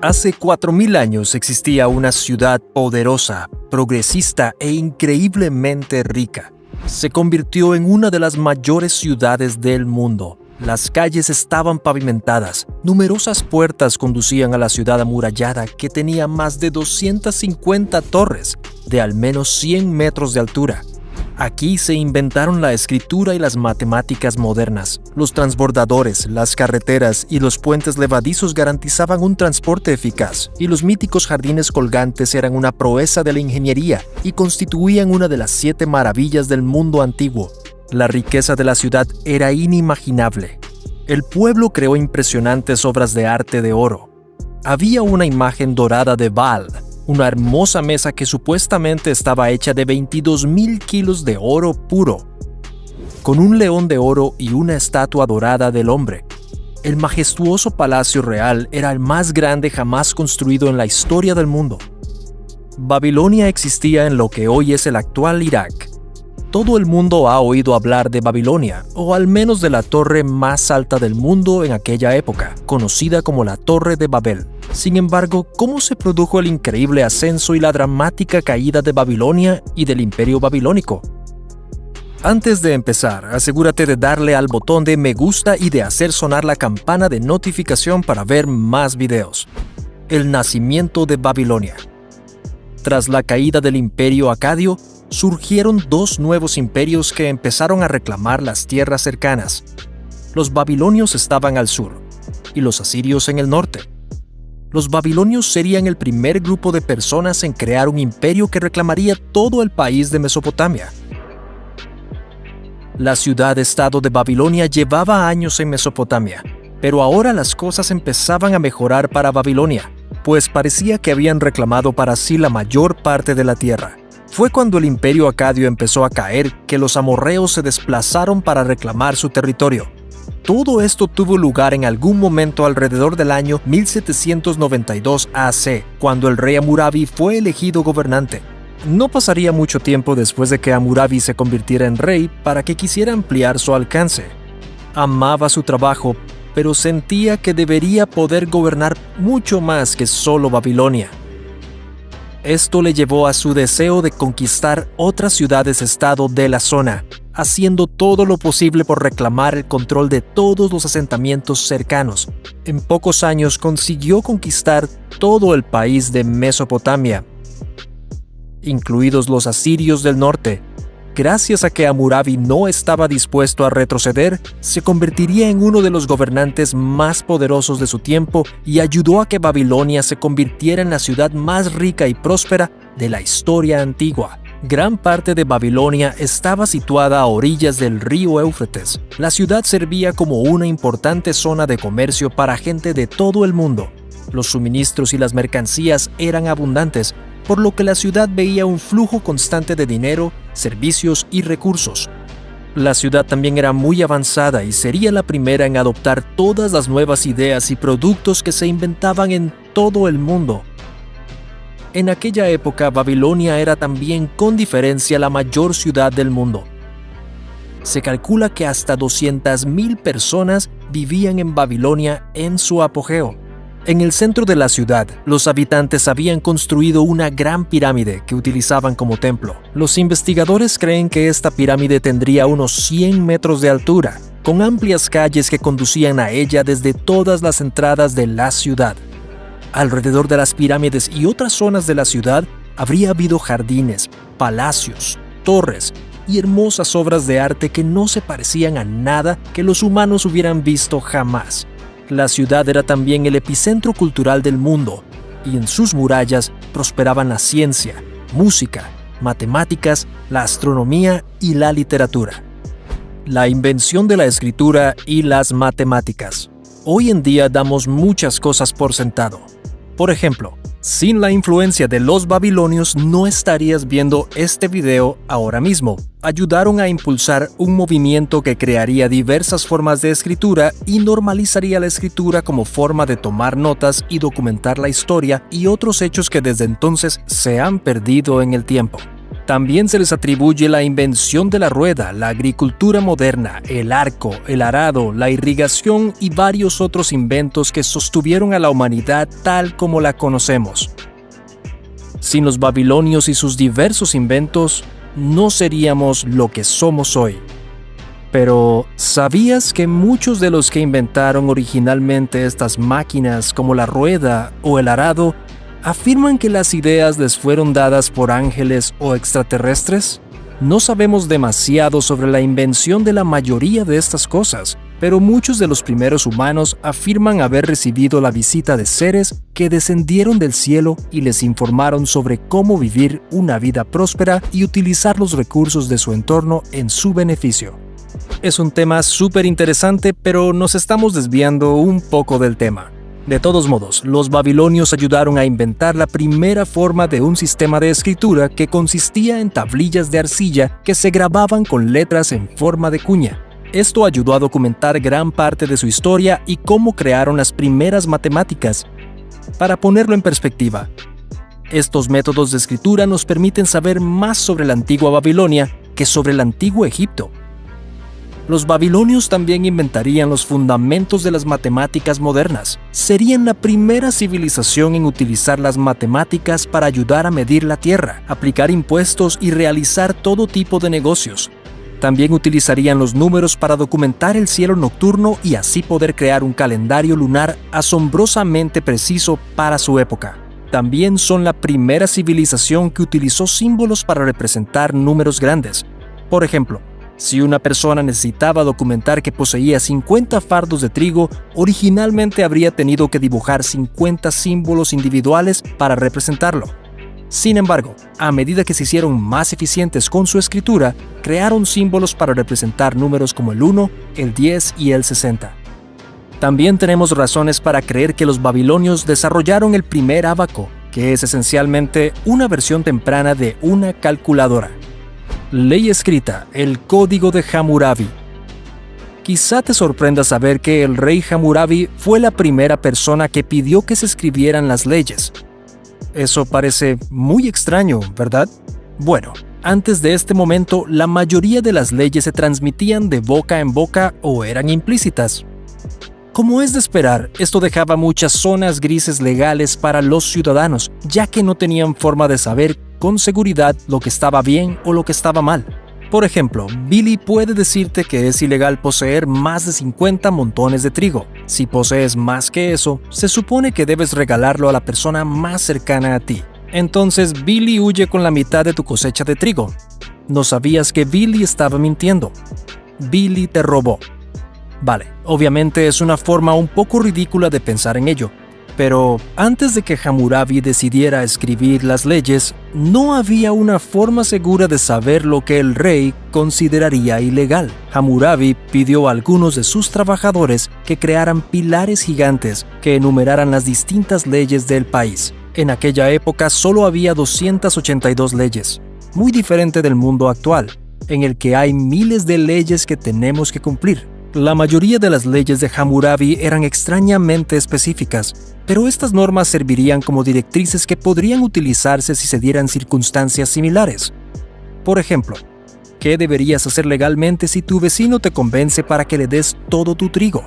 Hace 4000 años existía una ciudad poderosa, progresista e increíblemente rica. Se convirtió en una de las mayores ciudades del mundo. Las calles estaban pavimentadas, numerosas puertas conducían a la ciudad amurallada que tenía más de 250 torres, de al menos 100 metros de altura. Aquí se inventaron la escritura y las matemáticas modernas. Los transbordadores, las carreteras y los puentes levadizos garantizaban un transporte eficaz, y los míticos jardines colgantes eran una proeza de la ingeniería y constituían una de las 7 maravillas del mundo antiguo. La riqueza de la ciudad era inimaginable. El pueblo creó impresionantes obras de arte de oro. Había una imagen dorada de Baal, una hermosa mesa que supuestamente estaba hecha de 22,000 kilos de oro puro, con un león de oro y una estatua dorada del hombre. El majestuoso palacio real era el más grande jamás construido en la historia del mundo. Babilonia existía en lo que hoy es el actual Irak. Todo el mundo ha oído hablar de Babilonia, o al menos de la torre más alta del mundo en aquella época, conocida como la Torre de Babel. Sin embargo, ¿cómo se produjo el increíble ascenso y la dramática caída de Babilonia y del Imperio Babilónico? Antes de empezar, asegúrate de darle al botón de me gusta y de hacer sonar la campana de notificación para ver más videos. El nacimiento de Babilonia. Tras la caída del Imperio Acadio, surgieron 2 nuevos imperios que empezaron a reclamar las tierras cercanas. Los babilonios estaban al sur y los asirios en el norte. Los babilonios serían el primer grupo de personas en crear un imperio que reclamaría todo el país de Mesopotamia. La ciudad-estado de Babilonia llevaba años en Mesopotamia, pero ahora las cosas empezaban a mejorar para Babilonia, pues parecía que habían reclamado para sí la mayor parte de la tierra. Fue cuando el Imperio Acadio empezó a caer que los amorreos se desplazaron para reclamar su territorio. Todo esto tuvo lugar en algún momento alrededor del año 1792 AC, cuando el rey Hammurabi fue elegido gobernante. No pasaría mucho tiempo después de que Hammurabi se convirtiera en rey para que quisiera ampliar su alcance. Amaba su trabajo, pero sentía que debería poder gobernar mucho más que solo Babilonia. Esto le llevó a su deseo de conquistar otras ciudades-estado de la zona, haciendo todo lo posible por reclamar el control de todos los asentamientos cercanos. En pocos años consiguió conquistar todo el país de Mesopotamia, incluidos los asirios del norte. Gracias a que Hammurabi no estaba dispuesto a retroceder, se convertiría en uno de los gobernantes más poderosos de su tiempo y ayudó a que Babilonia se convirtiera en la ciudad más rica y próspera de la historia antigua. Gran parte de Babilonia estaba situada a orillas del río Éufrates. La ciudad servía como una importante zona de comercio para gente de todo el mundo. Los suministros y las mercancías eran abundantes, por lo que la ciudad veía un flujo constante de dinero, servicios y recursos. La ciudad también era muy avanzada y sería la primera en adoptar todas las nuevas ideas y productos que se inventaban en todo el mundo. En aquella época, Babilonia era también con diferencia la mayor ciudad del mundo. Se calcula que hasta 200,000 personas vivían en Babilonia en su apogeo. En el centro de la ciudad, los habitantes habían construido una gran pirámide que utilizaban como templo. Los investigadores creen que esta pirámide tendría unos 100 metros de altura, con amplias calles que conducían a ella desde todas las entradas de la ciudad. Alrededor de las pirámides y otras zonas de la ciudad habría habido jardines, palacios, torres y hermosas obras de arte que no se parecían a nada que los humanos hubieran visto jamás. La ciudad era también el epicentro cultural del mundo, y en sus murallas prosperaban la ciencia, música, matemáticas, la astronomía y la literatura. La invención de la escritura y las matemáticas. Hoy en día damos muchas cosas por sentado. Por ejemplo, sin la influencia de los babilonios no estarías viendo este video ahora mismo. Ayudaron a impulsar un movimiento que crearía diversas formas de escritura y normalizaría la escritura como forma de tomar notas y documentar la historia y otros hechos que desde entonces se han perdido en el tiempo. También se les atribuye la invención de la rueda, la agricultura moderna, el arco, el arado, la irrigación y varios otros inventos que sostuvieron a la humanidad tal como la conocemos. Sin los babilonios y sus diversos inventos, no seríamos lo que somos hoy. Pero, ¿sabías que muchos de los que inventaron originalmente estas máquinas como la rueda o el arado afirman que las ideas les fueron dadas por ángeles o extraterrestres? No sabemos demasiado sobre la invención de la mayoría de estas cosas, pero muchos de los primeros humanos afirman haber recibido la visita de seres que descendieron del cielo y les informaron sobre cómo vivir una vida próspera y utilizar los recursos de su entorno en su beneficio. Es un tema súper interesante, pero nos estamos desviando un poco del tema. De todos modos, los babilonios ayudaron a inventar la primera forma de un sistema de escritura que consistía en tablillas de arcilla que se grababan con letras en forma de cuña. Esto ayudó a documentar gran parte de su historia y cómo crearon las primeras matemáticas. Para ponerlo en perspectiva, estos métodos de escritura nos permiten saber más sobre la antigua Babilonia que sobre el antiguo Egipto. Los babilonios también inventarían los fundamentos de las matemáticas modernas. Serían la primera civilización en utilizar las matemáticas para ayudar a medir la tierra, aplicar impuestos y realizar todo tipo de negocios. También utilizarían los números para documentar el cielo nocturno y así poder crear un calendario lunar asombrosamente preciso para su época. También son la primera civilización que utilizó símbolos para representar números grandes. Por ejemplo, si una persona necesitaba documentar que poseía 50 fardos de trigo, originalmente habría tenido que dibujar 50 símbolos individuales para representarlo. Sin embargo, a medida que se hicieron más eficientes con su escritura, crearon símbolos para representar números como el 1, el 10 y el 60. También tenemos razones para creer que los babilonios desarrollaron el primer ábaco, que es esencialmente una versión temprana de una calculadora. Ley escrita, el Código de Hammurabi. Quizá te sorprenda saber que el rey Hammurabi fue la primera persona que pidió que se escribieran las leyes. Eso parece muy extraño, ¿verdad? Bueno, antes de este momento, la mayoría de las leyes se transmitían de boca en boca o eran implícitas. Como es de esperar, esto dejaba muchas zonas grises legales para los ciudadanos, ya que no tenían forma de saber con seguridad lo que estaba bien o lo que estaba mal. Por ejemplo, Billy puede decirte que es ilegal poseer más de 50 montones de trigo. Si posees más que eso, se supone que debes regalarlo a la persona más cercana a ti. Entonces Billy huye con la mitad de tu cosecha de trigo. No sabías que Billy estaba mintiendo. Billy te robó. Vale, obviamente es una forma un poco ridícula de pensar en ello. Pero antes de que Hammurabi decidiera escribir las leyes, no había una forma segura de saber lo que el rey consideraría ilegal. Hammurabi pidió a algunos de sus trabajadores que crearan pilares gigantes que enumeraran las distintas leyes del país. En aquella época solo había 282 leyes, muy diferente del mundo actual, en el que hay miles de leyes que tenemos que cumplir. La mayoría de las leyes de Hammurabi eran extrañamente específicas, pero estas normas servirían como directrices que podrían utilizarse si se dieran circunstancias similares. Por ejemplo, ¿qué deberías hacer legalmente si tu vecino te convence para que le des todo tu trigo?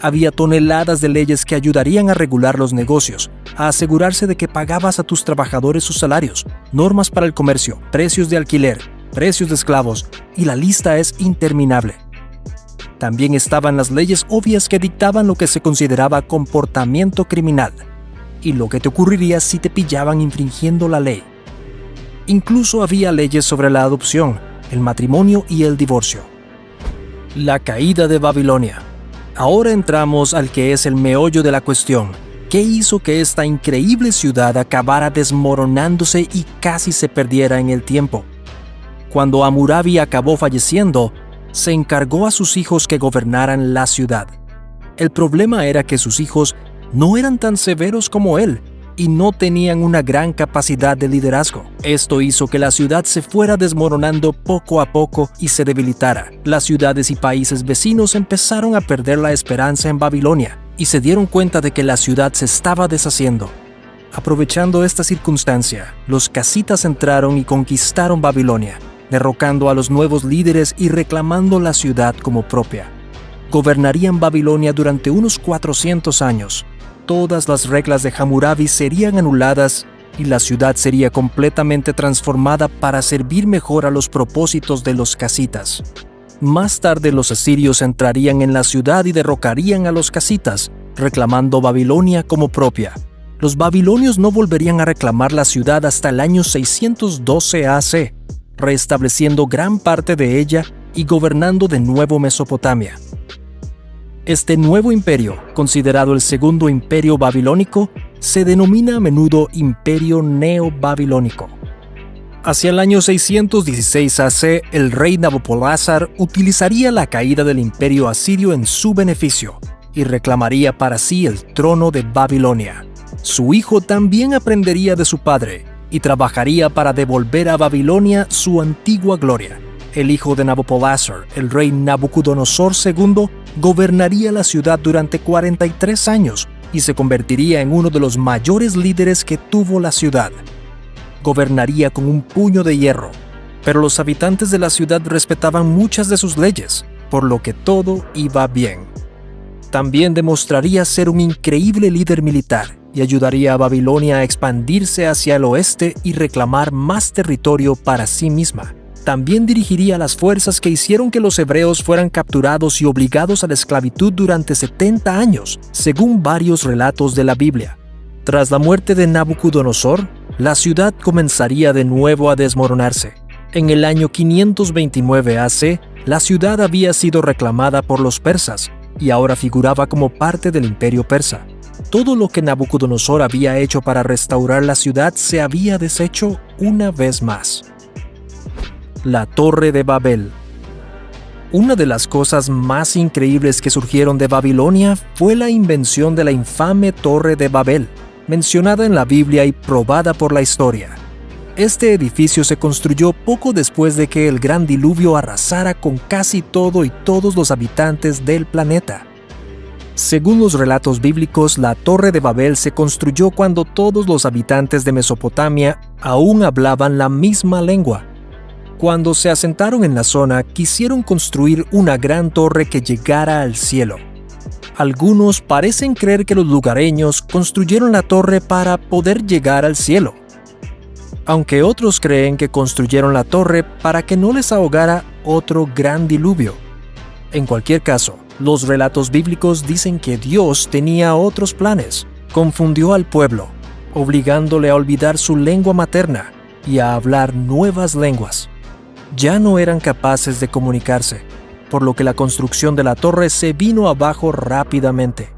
Había toneladas de leyes que ayudarían a regular los negocios, a asegurarse de que pagabas a tus trabajadores sus salarios, normas para el comercio, precios de alquiler, precios de esclavos, y la lista es interminable. También estaban las leyes obvias que dictaban lo que se consideraba comportamiento criminal y lo que te ocurriría si te pillaban infringiendo la ley. Incluso había leyes sobre la adopción, el matrimonio y el divorcio. La caída de Babilonia. Ahora entramos al que es el meollo de la cuestión. ¿Qué hizo que esta increíble ciudad acabara desmoronándose y casi se perdiera en el tiempo? Cuando Hammurabi acabó falleciendo, se encargó a sus hijos que gobernaran la ciudad. El problema era que sus hijos no eran tan severos como él y no tenían una gran capacidad de liderazgo. Esto hizo que la ciudad se fuera desmoronando poco a poco y se debilitara. Las ciudades y países vecinos empezaron a perder la esperanza en Babilonia y se dieron cuenta de que la ciudad se estaba deshaciendo. Aprovechando esta circunstancia, los casitas entraron y conquistaron Babilonia, derrocando a los nuevos líderes y reclamando la ciudad como propia. Gobernarían Babilonia durante unos 400 años. Todas las reglas de Hammurabi serían anuladas y la ciudad sería completamente transformada para servir mejor a los propósitos de los casitas. Más tarde los asirios entrarían en la ciudad y derrocarían a los casitas, reclamando Babilonia como propia. Los babilonios no volverían a reclamar la ciudad hasta el año 612 AC, restableciendo gran parte de ella y gobernando de nuevo Mesopotamia. Este nuevo imperio, considerado el segundo imperio babilónico, se denomina a menudo Imperio Neobabilónico. Hacia el año 616 AC, el rey Nabopolázar utilizaría la caída del imperio asirio en su beneficio y reclamaría para sí el trono de Babilonia. Su hijo también aprendería de su padre y trabajaría para devolver a Babilonia su antigua gloria. El hijo de Nabopolázar, el rey Nabucodonosor II, gobernaría la ciudad durante 43 años y se convertiría en uno de los mayores líderes que tuvo la ciudad. Gobernaría con un puño de hierro, pero los habitantes de la ciudad respetaban muchas de sus leyes, por lo que todo iba bien. También demostraría ser un increíble líder militar y ayudaría a Babilonia a expandirse hacia el oeste y reclamar más territorio para sí misma. También dirigiría las fuerzas que hicieron que los hebreos fueran capturados y obligados a la esclavitud durante 70 años, según varios relatos de la Biblia. Tras la muerte de Nabucodonosor, la ciudad comenzaría de nuevo a desmoronarse. En el año 529 AC, la ciudad había sido reclamada por los persas y ahora figuraba como parte del imperio persa. Todo lo que Nabucodonosor había hecho para restaurar la ciudad se había deshecho una vez más. La Torre de Babel. Una de las cosas más increíbles que surgieron de Babilonia fue la invención de la infame Torre de Babel, mencionada en la Biblia y probada por la historia. Este edificio se construyó poco después de que el gran diluvio arrasara con casi todo y todos los habitantes del planeta. Según los relatos bíblicos, la Torre de Babel se construyó cuando todos los habitantes de Mesopotamia aún hablaban la misma lengua. Cuando se asentaron en la zona, quisieron construir una gran torre que llegara al cielo. Algunos parecen creer que los lugareños construyeron la torre para poder llegar al cielo, aunque otros creen que construyeron la torre para que no les ahogara otro gran diluvio. En cualquier caso, los relatos bíblicos dicen que Dios tenía otros planes. Confundió al pueblo, obligándole a olvidar su lengua materna y a hablar nuevas lenguas. Ya no eran capaces de comunicarse, por lo que la construcción de la torre se vino abajo rápidamente.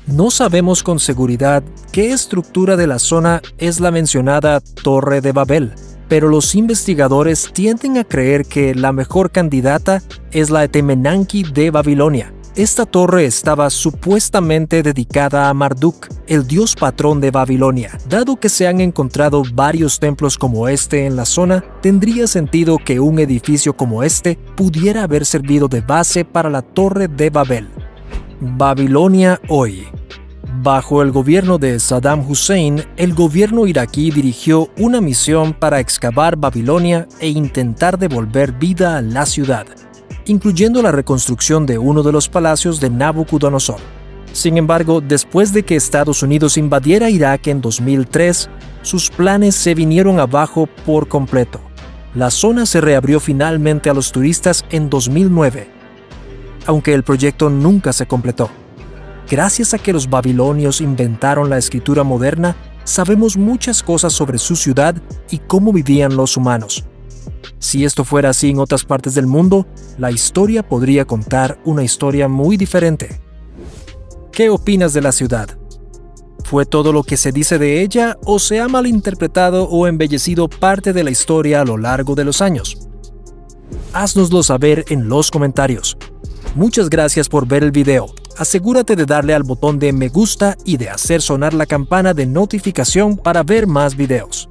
No sabemos con seguridad qué estructura de la zona es la mencionada Torre de Babel, pero los investigadores tienden a creer que la mejor candidata es la Etemenanki de Babilonia. Esta torre estaba supuestamente dedicada a Marduk, el dios patrón de Babilonia. Dado que se han encontrado varios templos como este en la zona, tendría sentido que un edificio como este pudiera haber servido de base para la Torre de Babel. Babilonia hoy. Bajo el gobierno de Saddam Hussein, el gobierno iraquí dirigió una misión para excavar Babilonia e intentar devolver vida a la ciudad, incluyendo la reconstrucción de uno de los palacios de Nabucodonosor. Sin embargo, después de que Estados Unidos invadiera Irak en 2003, sus planes se vinieron abajo por completo. La zona se reabrió finalmente a los turistas en 2009, aunque el proyecto nunca se completó. Gracias a que los babilonios inventaron la escritura moderna, sabemos muchas cosas sobre su ciudad y cómo vivían los humanos. Si esto fuera así en otras partes del mundo, la historia podría contar una historia muy diferente. ¿Qué opinas de la ciudad? ¿Fue todo lo que se dice de ella o se ha malinterpretado o embellecido parte de la historia a lo largo de los años? Haznoslo saber en los comentarios. Muchas gracias por ver el video. Asegúrate de darle al botón de me gusta y de hacer sonar la campana de notificación para ver más videos.